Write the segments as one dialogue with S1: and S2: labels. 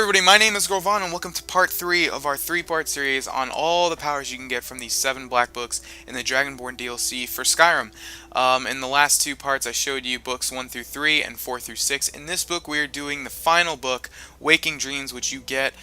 S1: everybody, my name is Grohlvana and welcome to part 3 of our 3-part series on all the powers you can get from these 7 black books in the Dragonborn DLC for Skyrim. In the last 2 parts I showed you books 1 through 3 and 4 through 6. In this book we are doing the final book, Waking Dreams, which you get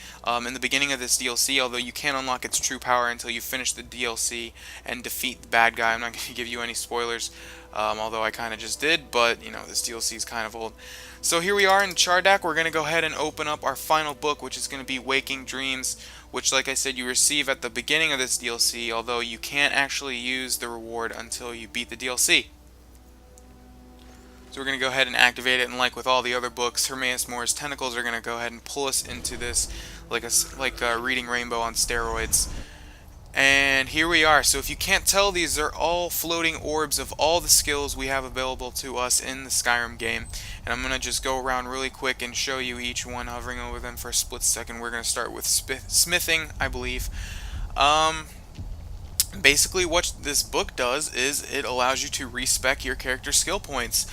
S1: in the beginning of this DLC, although you can't unlock its true power until you finish the DLC and defeat the bad guy. I'm not going to give you any spoilers, although I kind of just did, but you know, this DLC is kind of old. So here we are in Chardak. We're going to go ahead and open up our final book, which is going to be Waking Dreams, which, like I said, you receive at the beginning of this DLC, although you can't actually use the reward until you beat the DLC. So we're going to go ahead and activate it, and like with all the other books, Hermaeus Moore's tentacles are going to go ahead and pull us into this like a reading rainbow on steroids. And here we are. So if you can't tell, these are all floating orbs of all the skills we have available to us in the Skyrim game. And I'm going to just go around really quick and show you each one, hovering over them for a split second. We're going to start with smithing, I believe. Basically what this book does is it allows you to respec your character skill points.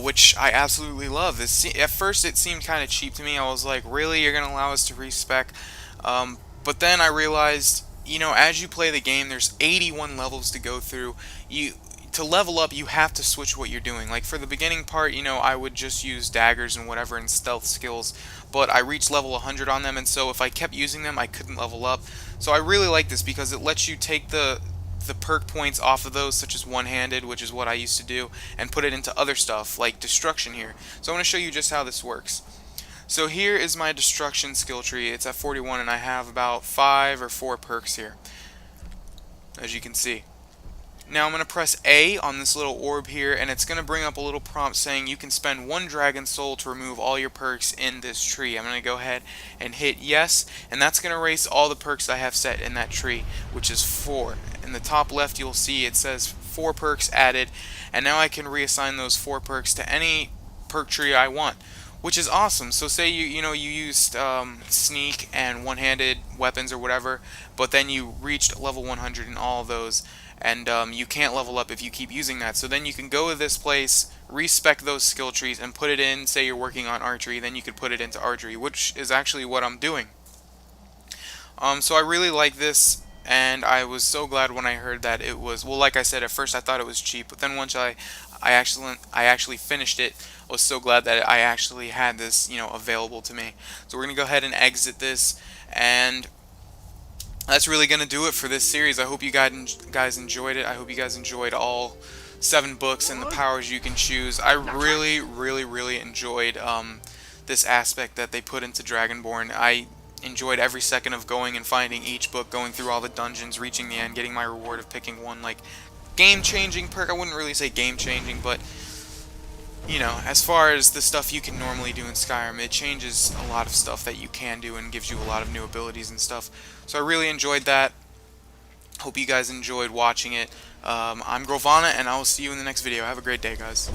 S1: Which I absolutely love. At first it seemed kind of cheap to me. I was like, really? You're going to allow us to respec? But then I realized, you know, as you play the game, there's 81 levels to go through. To level up, you have to switch what you're doing. Like for the beginning part, you know, I would just use daggers and whatever and stealth skills, but I reached level 100 on them, and so if I kept using them, I couldn't level up. So I really like this because it lets you take the perk points off of those, such as one-handed, which is what I used to do, and put it into other stuff like destruction here. So I'm going to show you just how this works. So here is my destruction skill tree. It's at 41 and I have about 5 or 4 perks here, as you can see. Now I'm going to press A on this little orb here, and it's going to bring up a little prompt saying you can spend 1 dragon soul to remove all your perks in this tree. I'm going to go ahead and hit yes, and that's going to erase all the perks I have set in that tree, which is 4. In the top left you'll see it says 4 perks added, and now I can reassign those 4 perks to any perk tree I want, which is awesome. So say you used sneak and one-handed weapons or whatever, but then you reached level 100 in all of those, and you can't level up if you keep using that. So then you can go to this place, respec those skill trees, and put it in. Say you're working on archery, then you could put it into archery, which is actually what I'm doing. So I really like this, and I was so glad when I heard that it was, well, like I said, at first I thought it was cheap, but then once I actually finished it, I was so glad that I actually had this, you know, available to me. So we're gonna go ahead and exit this, and that's really gonna do it for this series. I hope you guys enjoyed it. I hope you guys enjoyed all 7 books and the powers you can choose. I really enjoyed this aspect that they put into Dragonborn. I enjoyed every second of going and finding each book, going through all the dungeons, reaching the end, getting my reward of picking one like game-changing perk. I wouldn't really say game-changing, but you know, as far as the stuff you can normally do in Skyrim, it changes a lot of stuff that you can do and gives you a lot of new abilities and stuff. So I really enjoyed that. Hope you guys enjoyed watching it. I'm Grohlvana, and I will see you in the next video. Have a great day, guys.